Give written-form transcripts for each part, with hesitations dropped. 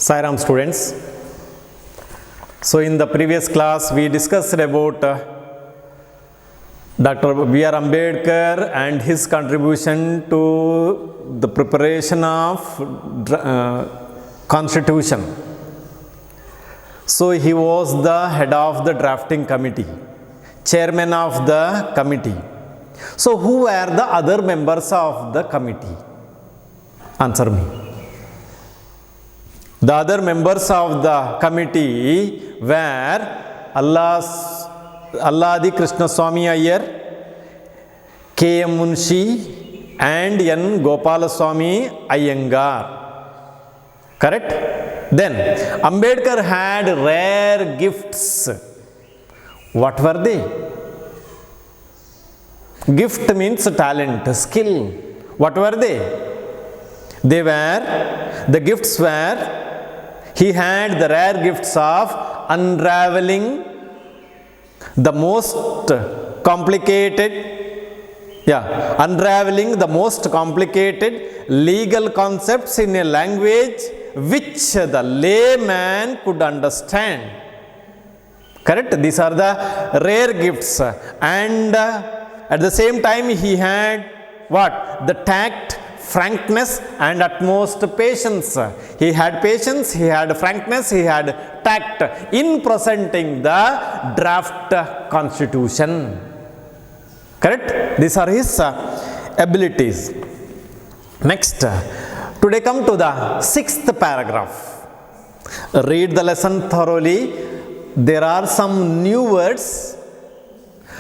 Sai Ram students. So in the previous class we discussed about Dr. B.R. Ambedkar and his contribution to the preparation of constitution. So he was the head of the drafting committee, chairman of the committee. So who were the other members of the committee? Answer me. The other members of the committee were Alladi Krishnaswamy Iyer, K. M. Munshi and N. Gopalaswamy Iyengar. Correct? Then Ambedkar had rare gifts. What were they? Gift means talent, skill. What were they? The gifts were, he had the rare gifts of unraveling the most complicated legal concepts in a language which the layman could understand. Correct? These are the rare gifts. And at the same time he had what? The tact, frankness and utmost patience. He had patience, he had frankness, he had tact in presenting the draft constitution. Correct? These are his abilities. Next, today come to the sixth paragraph. Read the lesson thoroughly. There are some new words.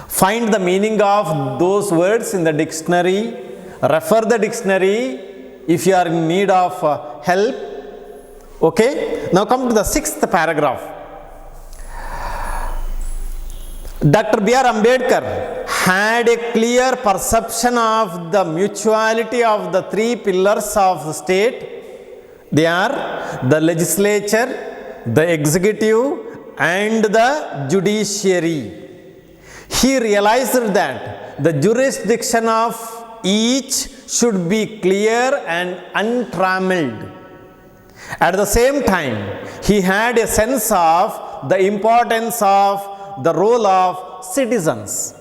Find the meaning of those words in the dictionary. Refer the dictionary if you are in need of help. Okay. Now come to the sixth paragraph. Dr. B.R. Ambedkar had a clear perception of the mutuality of the three pillars of the state. They are the legislature, the executive and the judiciary. He realized that the jurisdiction of each should be clear and untrammeled. At the same time, he had a sense of the importance of the role of citizens.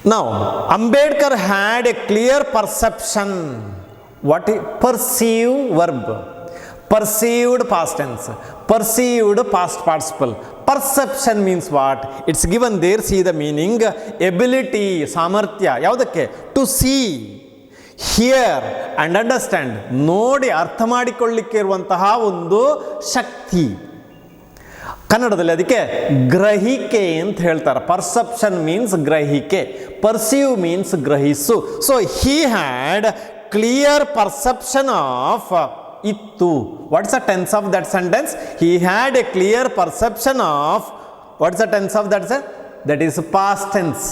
Now, Ambedkar had a clear perception. What is perceive verb? Perceived past tense, perceived past participle. Perception means what? It's given there, see the meaning. Ability, samarthya, yavudakke? To see, hear and understand. Nodi artha madikollike iruvantaha ondu shakti. ಕನ್ನಡದಲ್ಲಿ ಅದಕ್ಕೆ ಗ್ರಹಿಕೆ ಅಂತ ಹೇಳ್ತಾರೆ. Perception means ಗ್ರಹಿಕೆ, perceive means ಗ್ರಹಿಸು. So he had clear perception of ittu. What's the tense of that sentence? He had a clear perception of, what's the tense of that? That is past tense,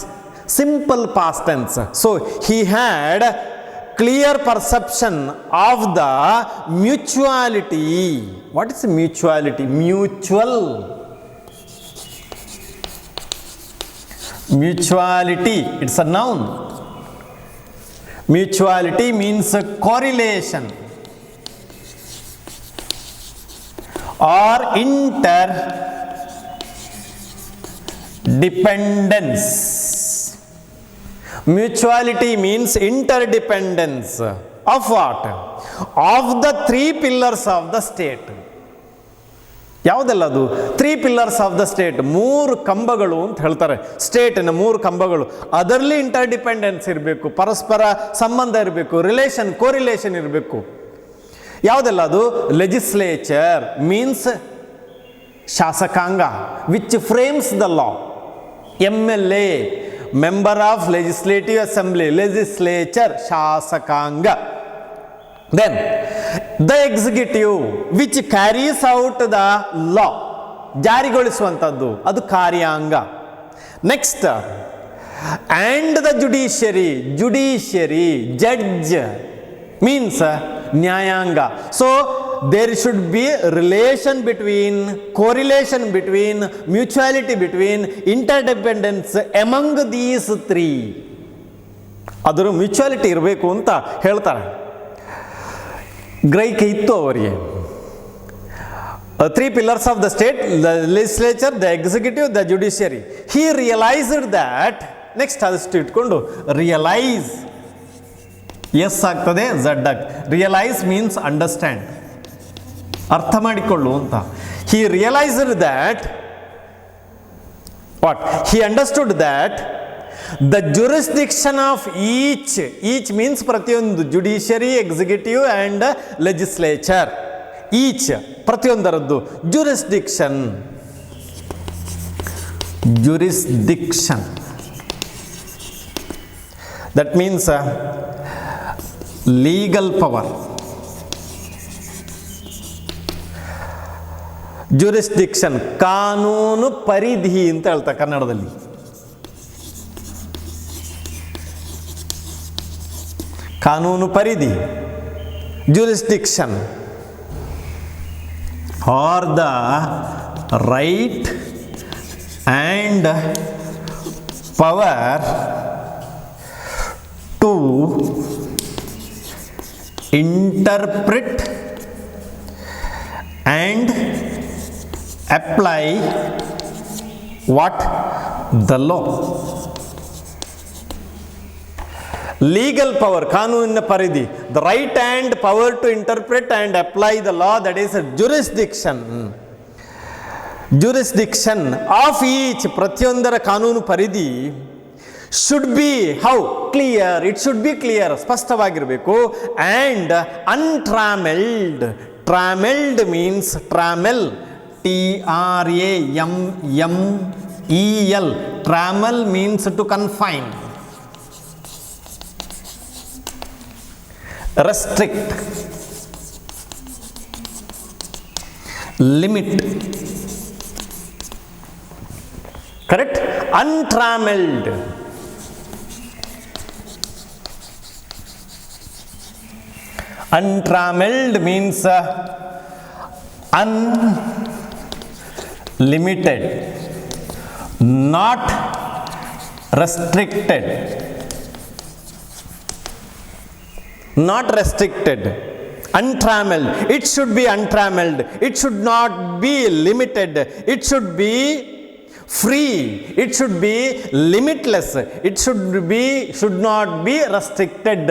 simple past tense. So he had clear perception of the mutuality. What is mutuality? Mutuality, it's a noun. Mutuality means correlation or interdependence. Mutuality means interdependence of what? Of the three pillars of the state. ಯಾವುದೆಲ್ಲ ಅದು? Three pillars of the state, ಮೂರು ಕಂಬಗಳು ಅಂತ ಹೇಳ್ತಾರೆ. ಸ್ಟೇಟಿನ ಮೂರು ಕಂಬಗಳು. ಅದರಲ್ಲಿ ಇಂಟರ್ಡಿಪೆಂಡೆನ್ಸ್ ಇರಬೇಕು, ಪರಸ್ಪರ ಸಂಬಂಧ ಇರಬೇಕು, ರಿಲೇಷನ್, ಕೋರಿಲೇಷನ್ ಇರಬೇಕು. ಯಾವುದೆಲ್ಲ ಅದು? ಲೆಜಿಸ್ಲೇಚರ್ ಮೀನ್ಸ್ ಶಾಸಕಾಂಗ which frames the law. MLA member of legislative assembly, legislature ಶಾಸಕಾಂಗ. Then the executive which carries out the law, ಜಾರಿಗೊಳಿಸುವಂಥದ್ದು, ಅದು ಕಾರ್ಯಾಂಗ. Next, and the judiciary, judge means ನ್ಯಾಯಾಂಗ. So there should be correlation between, mutuality between, interdependence among these three. ಅದರ ಮ್ಯೂಚುವಾಲಿಟಿ ಇರಬೇಕು ಅಂತ ಹೇಳ್ತಾರೆ. ಗ್ರಹಿಕೆ ಇತ್ತು ಅವರಿಗೆ. Three pillars of the state, the legislature, the executive, the judiciary. He realized that, next ಅದಷ್ಟು ಇಟ್ಕೊಂಡು ರಿಯಲೈಸ್, ಎಸ್ ಆಗ್ತದೆ ಝಡ್ ಆಗ್. ರಿಯಲೈಸ್ ಮೀನ್ಸ್ ಅಂಡರ್ಸ್ಟ್ಯಾಂಡ್, ಅರ್ಥ ಮಾಡಿಕೊಳ್ಳು ಅಂತ. He realized that, what? He understood that the jurisdiction of each means ಪ್ರತಿಯೊಂದು, judiciary, executive and legislature. Each ಪ್ರತಿಯೊಂದರದ್ದು jurisdiction that means legal power. jurisdiction ಕಾನೂನು ಪರಿಧಿ ಅಂತ ಹೇಳ್ತಾರೆ ಕನ್ನಡದಲ್ಲಿ. ಕಾನೂನು ಪರಿಧಿ, jurisdiction, or the right and power to interpret and apply what? The law. Legal power, ಕಾನೂನಿನ ಪರಿಧಿ, the right and power to interpret and apply the law, that is a jurisdiction. Jurisdiction of each, ಪ್ರತಿಯೊಂದರ ಕಾನೂನು ಪರಿಧಿ should be how? Clear. It should be clear, ಸ್ಪಷ್ಟವಾಗಿರಬೇಕು. And untrammeled. Trammelled means trammel, Trammel. Trammel means to confine, restrict, limit. Correct? Untrammeled. Untrammeled means unlimited, not restricted. Not restricted, untrammeled. It should be untrammeled. It should not be limited. It should be free. It should be limitless. It should not be restricted.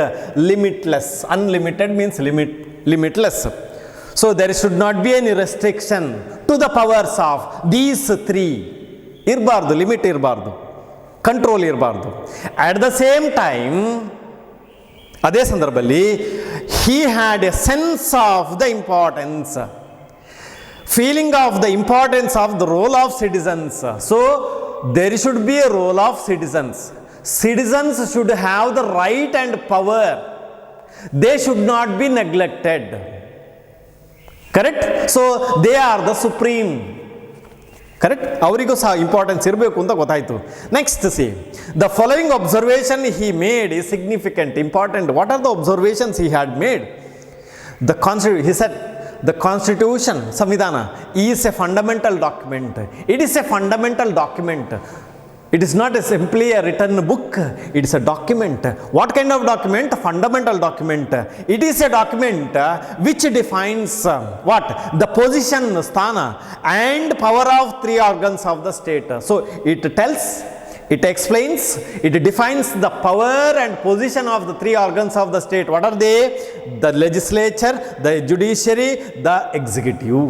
Limitless. Unlimited means limitless. So there should not be any restriction to the powers of these three. Irbardu, limit irbardu, control irbardu. At the same time, ಅದೇ ಸಂದರ್ಭದಲ್ಲಿ he had a sense of the importance, feeling of the importance of the role of citizens. So there should be a role of citizens. Citizens should have the right and power. They should not be neglected. Correct? So they are the supreme. Correct? ಅವರಿಗೂ ಸಹ importance ಇರಬೇಕು ಅಂತ ಗೊತ್ತಾಯಿತು. Next C, the following observation he made is significant, important. What are the observations he had made? He said the constitution, ಸಂವಿಧಾನ, is a fundamental document. It is a fundamental document. It is not simply a written book. It is a document. What kind of document? Fundamental document. It is a document which defines what? The position, sthana, and power of three organs of the state. So it tells, it explains, it defines the power and position of the three organs of the state. What are they? The legislature, the judiciary, the executive.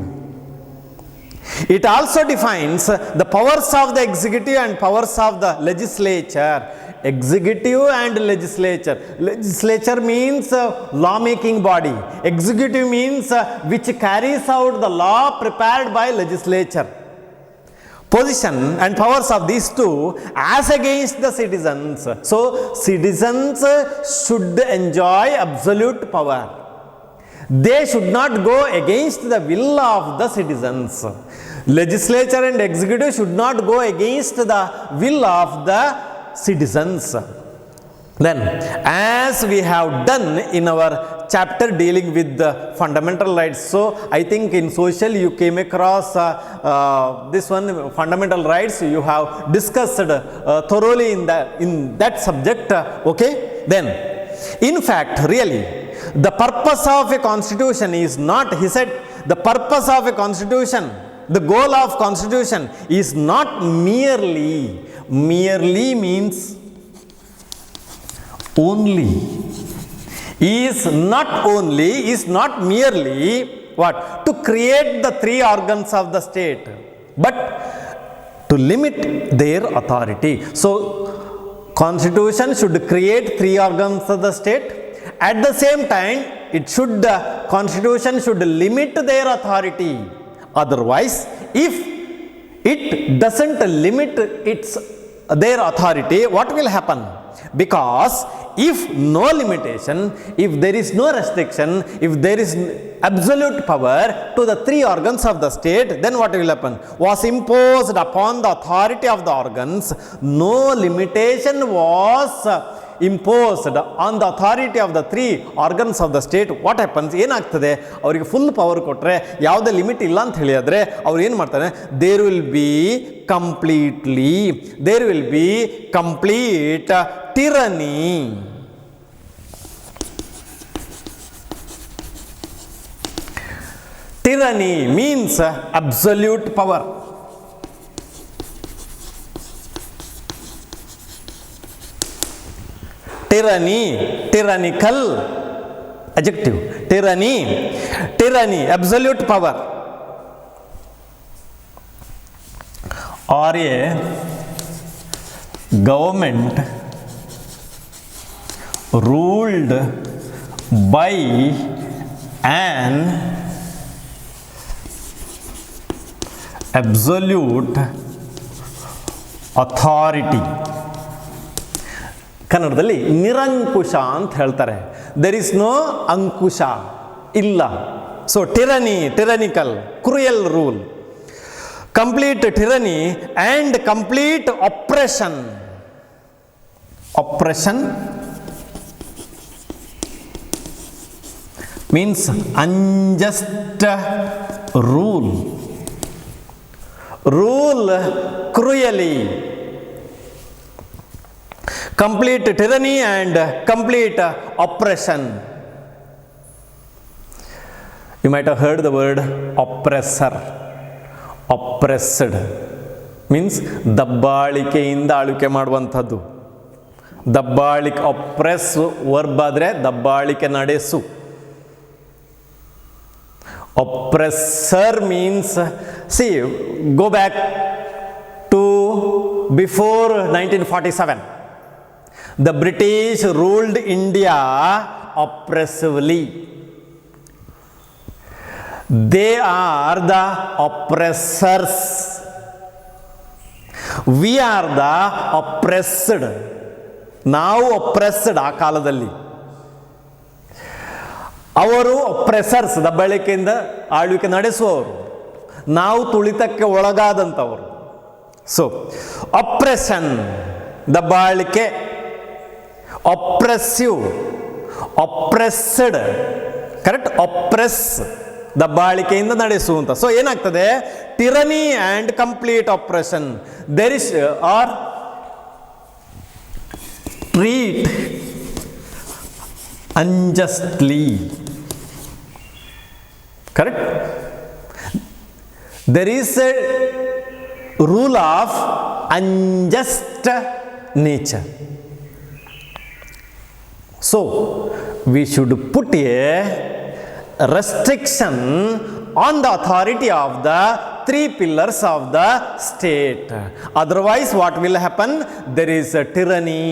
It also defines the powers of the executive and powers of the legislature. Executive and legislature. Legislature means law-making body. Executive means which carries out the law prepared by legislature. Position and powers of these two as against the citizens. So citizens should enjoy absolute power. They should not go against the will of the citizens. Legislature and executive should not go against the will of the citizens. Then, as we have done in our chapter dealing with the fundamental rights, so I think in social you came across this one, fundamental rights, you have discussed thoroughly in that subject. Okay? Then, in fact, really, the purpose of a constitution is not, he said, the purpose of a constitution, the goal of constitution is not merely means only, is not merely what? To create the three organs of the state, but to limit their authority. So, constitution should create three organs of the state. At the same time, constitution should limit their authority. Otherwise, if it doesn't limit their authority, what will happen? Because if no limitation, if there is no restriction, if there is absolute power to the three organs of the state, then what will happen? Was imposed upon the authority of the organs, no limitation was imposed on the authority of the three organs of the state. What happens? ಏನಾಗ್ತದೆ? ಅವರಿಗೆ full power ಕೊಟ್ಟರೆ, ಯಾವುದೇ limit ಇಲ್ಲ ಅಂತ ಹೇಳಿದ್ರೆ ಅವ್ರು ಏನು ಮಾಡ್ತಾರೆ? There will be complete tyranny. Tyranny means absolute power. Tyrannical adjective. Tyranny, absolute power. Or a government ruled by an absolute authority. ಕನ್ನಡದಲ್ಲಿ ನಿರಂಕುಶ ಅಂತ ಹೇಳ್ತಾರೆ. ದೇರ್ ಇಸ್ ನೋ ಅಂಕುಶ, ಇಲ್ಲ. So tyrannical, cruel rule, complete tyranny and complete oppression means unjust rule cruelly. Complete tyranny and complete oppression. You might have heard the word oppressor. Oppressed means ದಬ್ಬಾಳಿಕೆಯಿಂದ ಆಳ್ವಿಕೆ ಮಾಡುವಂಥದ್ದು. oppress verb ಆದರೆ ದಬ್ಬಾಳಿಕೆ ನಡೆಸು. Oppressor means, see, go back to before 1947. The British ruled India oppressively. They are the oppressors. We are the oppressed. ನಾವು oppressed ಆ ಕಾಲದಲ್ಲಿ. ಅವರು oppressors, ದಬ್ಬಾಳಿಕೆಯಿಂದ ಆಳ್ವಿಕೆ ನಡೆಸುವವರು. ನಾವು ತುಳಿತಕ್ಕೆ ಒಳಗಾದಂಥವರು. ಸೊ oppression, ದಬ್ಬಾಳಿಕೆ. oppressive, oppressed, correct. oppress, ದಬ್ಬಾಳಿಕೆಯಿಂದ ನಡೆಸುವಂತ. ಸೊ ಏನಾಗ್ತದೆ? tyranny and complete oppression. There is or treat unjustly, correct. There is a rule of unjust nature. So we should put a restriction on the authority of the three pillars of the state. Otherwise what will happen? There is a tyranny,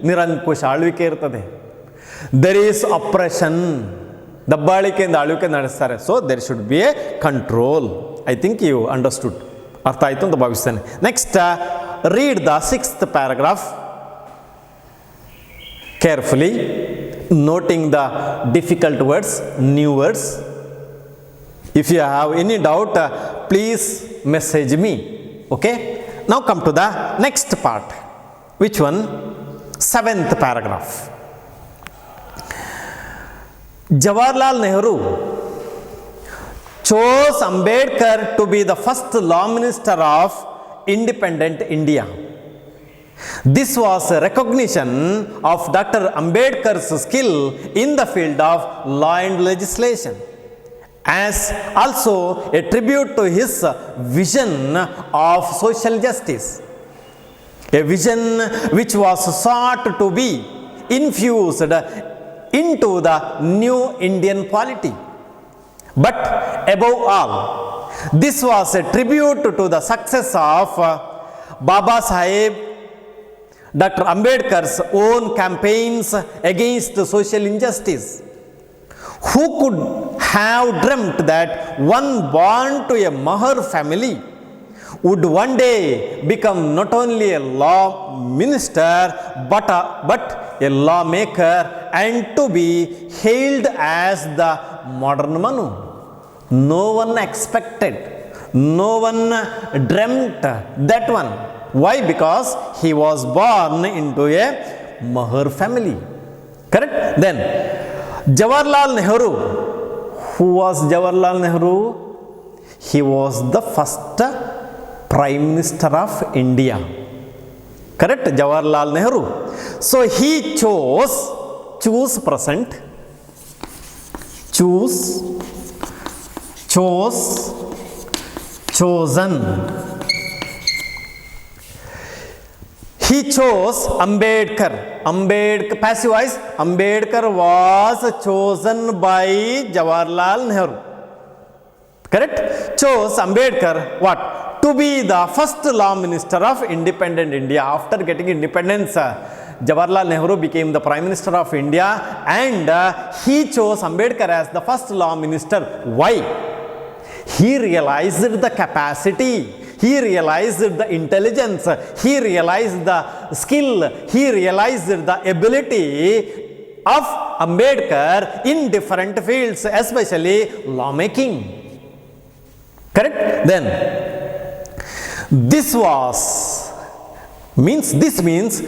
ನಿರಂಕುಶ ಆಳ್ವಿಕೆ ಇರ್ತದೆ. There is oppression, ದಬ್ಬಾಳಿಕೆಯಿಂದ ಆಳ್ವಿಕೆ ನಡೆಸ್ತಾರೆ. So there should be a control. I think you understood. ಅರ್ಥ ಆಯಿತು ಅಂತ ಭಾವಿಸ್ತೇನೆ. Next, read the 6th paragraph carefully, noting the difficult words, new words. If you have any doubt, please message me. Okay? Now come to the next part. Which one? 7th paragraph. Jawaharlal Nehru chose Ambedkar to be the first law minister of independent India. This was a recognition of Dr. Ambedkar's skill in the field of law and legislation, as also a tribute to his vision of social justice, a vision which was sought to be infused into the new Indian polity. But above all, this was a tribute to the success of Baba Saheb, Dr. Ambedkar's own campaigns against social injustice. Who could have dreamt that one born to a Mahar family would one day become not only a law minister but a lawmaker, and to be hailed as the modern Manu? No one expected, no one dreamt that one. Why? Because he was born into a Mahar family. Correct? Then Jawaharlal Nehru. Who was Jawaharlal Nehru? He was the first Prime Minister of India. Correct? Jawaharlal Nehru. So he chose present, chosen. He chose Ambedkar. Passive voice. Ambedkar was chosen by Jawaharlal Nehru. Correct? Chose Ambedkar what? To be the first law minister of independent India. After getting independence, Jawaharlal Nehru became the Prime Minister of India, and he chose Ambedkar as the first law minister. Why? He realized the capacity, he realized the intelligence, he realized the skill, he realized the ability of Ambedkar in different fields, especially lawmaking. Correct? Then this means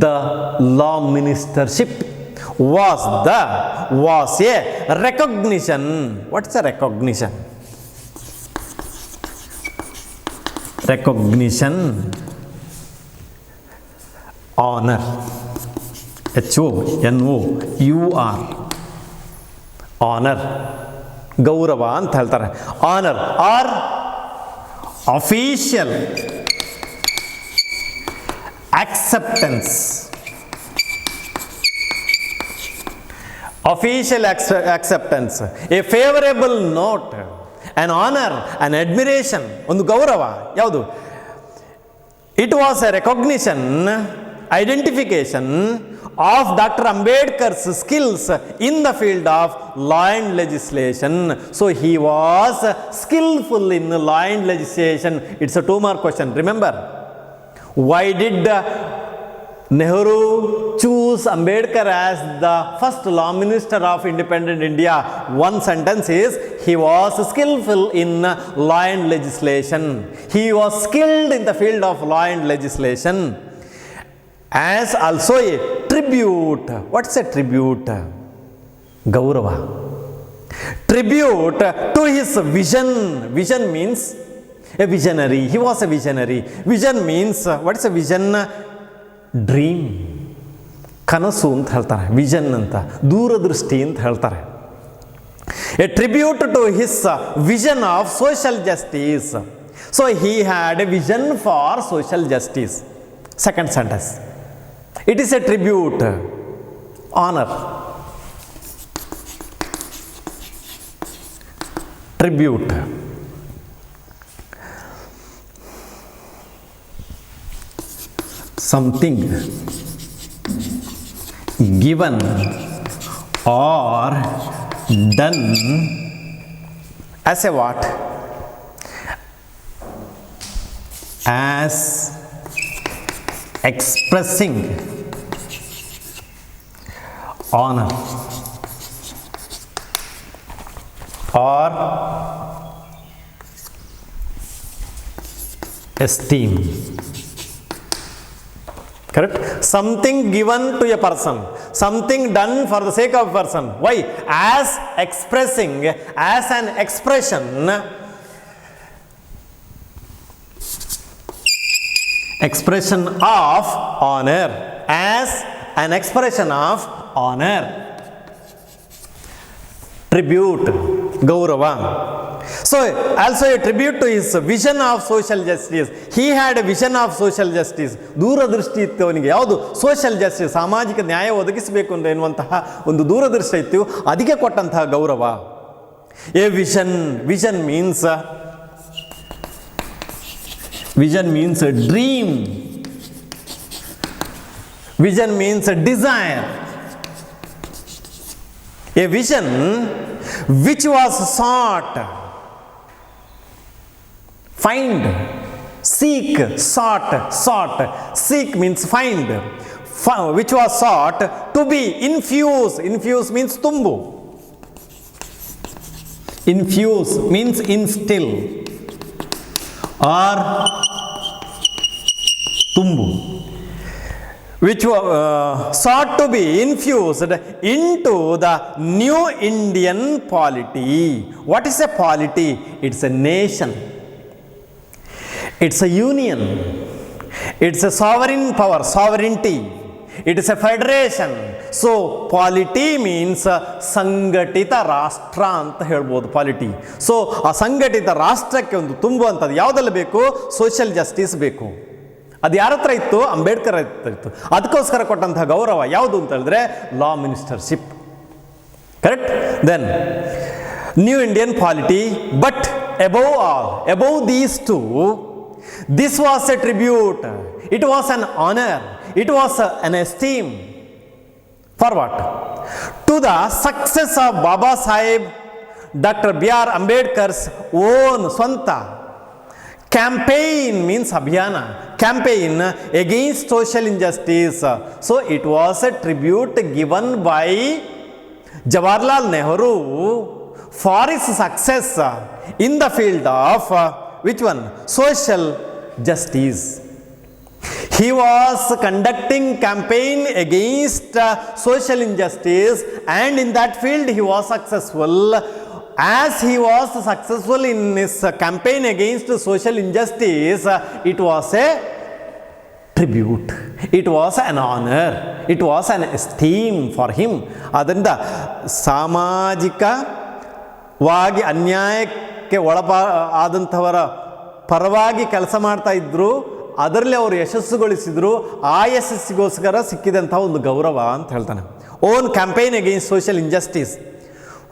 the law ministership was a recognition. What's a recognition? Recognition, honor, HONOUR, honor, gaurava ಅಂತ ಹೇಳ್ತಾರೆ. Honor or official acceptance, a favorable note, an honor, an admiration, ಒಂದು ಗೌರವ. ಯಾವುದು? It was a recognition, identification of Dr. Ambedkar's skills in the field of law and legislation. So he was skillful in law and legislation. It's a 2-mark question. Remember, why did Nehru choose Ambedkar as the first law minister of independent India? One sentence is, he was skillful in law and legislation. He was skilled in the field of law and legislation. As also a tribute. What's a tribute? Gaurava. Tribute to his vision. Vision means a visionary. He was a visionary. Vision means, what is a vision? Dream. ಕನಸು ಅಂತ ಹೇಳ್ತಾರೆ. Vision ಅಂತ, ದೂರದೃಷ್ಟಿ ಅಂತ ಹೇಳ್ತಾರೆ. A tribute to his vision of social justice. So he had a vision for social justice. Second sentence. It is a tribute, honor. Tribute. Something given or done as a what? As expressing honor or esteem. Correct? Something given to a person, something done for the sake of a person. Why? As expressing, as an expression, expression of honor, as an expression of honor. Tribute, gaurava. So also a tribute to his vision of social justice. He had a vision of social justice. ದೂರದೃಷ್ಟಿ ಇತ್ತು ಅವನಿಗೆ. ಯಾವುದು? Social justice, ಸಾಮಾಜಿಕ ನ್ಯಾಯ ಒದಗಿಸಬೇಕು ಅಂತ ಎನ್ನುವಂತಹ ಒಂದು ದೂರದೃಷ್ಟಿ ಇತ್ತು. ಅದಕ್ಕೆ ಕೊಟ್ಟಂತಹ ಗೌರವ. A vision means a dream. Vision means a desire. A vision which was sought. Find, seek, sought. Seek means find. Which was sought to be infused. Infuse means tumbu. Infuse means instill or tumbu. Which was sought to be infused into the new Indian polity. What is a polity? It's a nation. It's a union. It's a sovereign power, sovereignty. It is a federation. So polity means ಸಂಘಟಿತ ರಾಷ್ಟ್ರ ಅಂತ ಹೇಳ್ಬೋದು polity. So ಆ ಸಂಘಟಿತ ರಾಷ್ಟ್ರಕ್ಕೆ ಒಂದು ತುಂಬುವಂಥದ್ದು ಯಾವುದೆಲ್ಲ ಬೇಕು? ಸೋಷಿಯಲ್ ಜಸ್ಟಿಸ್ ಬೇಕು. ಅದು ಯಾರ ಹತ್ರ ಇತ್ತು? ಅಂಬೇಡ್ಕರ್ ಹತ್ರ ಇತ್ತು. ಅದಕ್ಕೋಸ್ಕರ ಕೊಟ್ಟಂತಹ ಗೌರವ ಯಾವುದು ಅಂತ ಹೇಳಿದ್ರೆ law ministership. Correct? Then new Indian polity. But above all, above these two, this was a tribute. It was an honor. It was an esteem. For what? To the success of Baba Sahib Dr. B.R. Ambedkar's own swanta campaign, means abhiyana, campaign against social injustice. So it was a tribute given by Jawaharlal Nehru for his success in the field of which one? Social justice. He was conducting campaign against social injustice, and in that field he was successful. As he was successful in his campaign against social injustice, it was a tribute. It was an honor. It was an esteem for him. ಅದರಿಂದ ಸಾಮಾಜಿಕವಾಗಿ ಅನ್ಯಾಯಕ್ಕೆ ಆದಂಥವರ ಪರವಾಗಿ ಕೆಲಸ ಮಾಡ್ತಾ ಇದ್ರು. ಅದರಲ್ಲಿ ಅವರು ಯಶಸ್ಸುಗೊಳಿಸಿದ್ರು. ಆ ಯಶಸ್ಸಿಗೋಸ್ಕರ ಸಿಕ್ಕಿದಂಥ ಒಂದು ಗೌರವ ಅಂತ ಹೇಳ್ತಾನೆ. Own campaign against social injustice.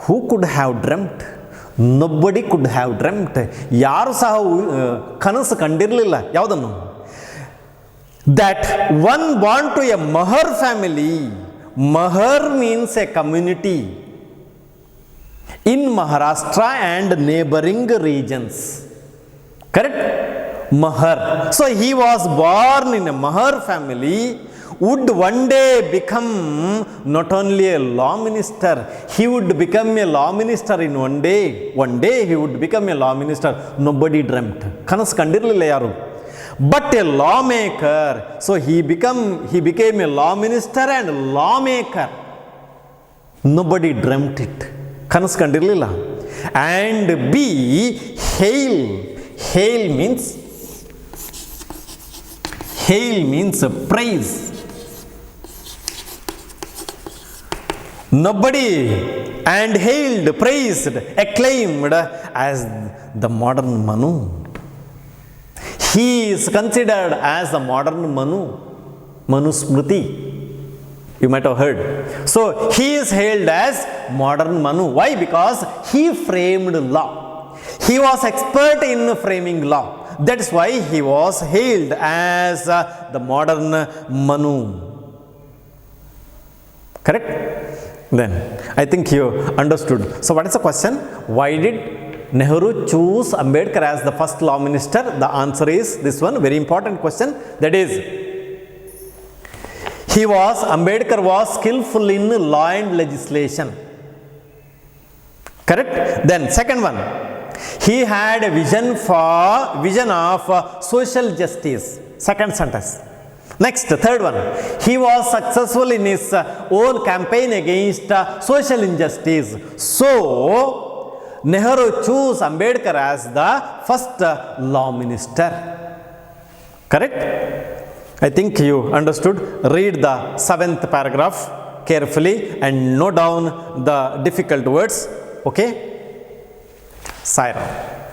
Who could have dreamt? Nobody could have dreamt. ಯಾರು ಸಹ ಕನಸು ಕಂಡಿರಲಿಲ್ಲ. ಯಾವುದನ್ನು? that one born to a Mahar family. Mahar means a community in Maharashtra and neighboring regions. Correct? Mahar. So he was born in a Mahar family, would one day become not only a law minister, he would become a law minister in one day. One day he would become a law minister. Nobody dreamt. Kanas kandirlilla yaru. But a lawmaker. So he became a law minister and lawmaker. Nobody dreamt it. Kanas kandirlilla. And B, hail. Hail means praise. Nobody, and hailed, praised, acclaimed as the modern Manu. He is considered as the modern Manu Smriti. You might have heard. So he is hailed as modern Manu. Why? Because he framed law. He was expert in framing law. That is why he was hailed as the modern Manu. Correct? Then I think you understood. So what is the question? Why did Nehru choose Ambedkar as the first law minister? The answer is this one, very important question. That is, Ambedkar was skillful in law and legislation. Correct? Then second one, he had a vision of social justice. Second sentence. Next, third one, he was successful in his own campaign against social injustice. So Nehru chose Ambedkar as the first law minister. Correct? I think you understood. Read the 7th paragraph carefully and note down the difficult words. Okay? Sai Ram.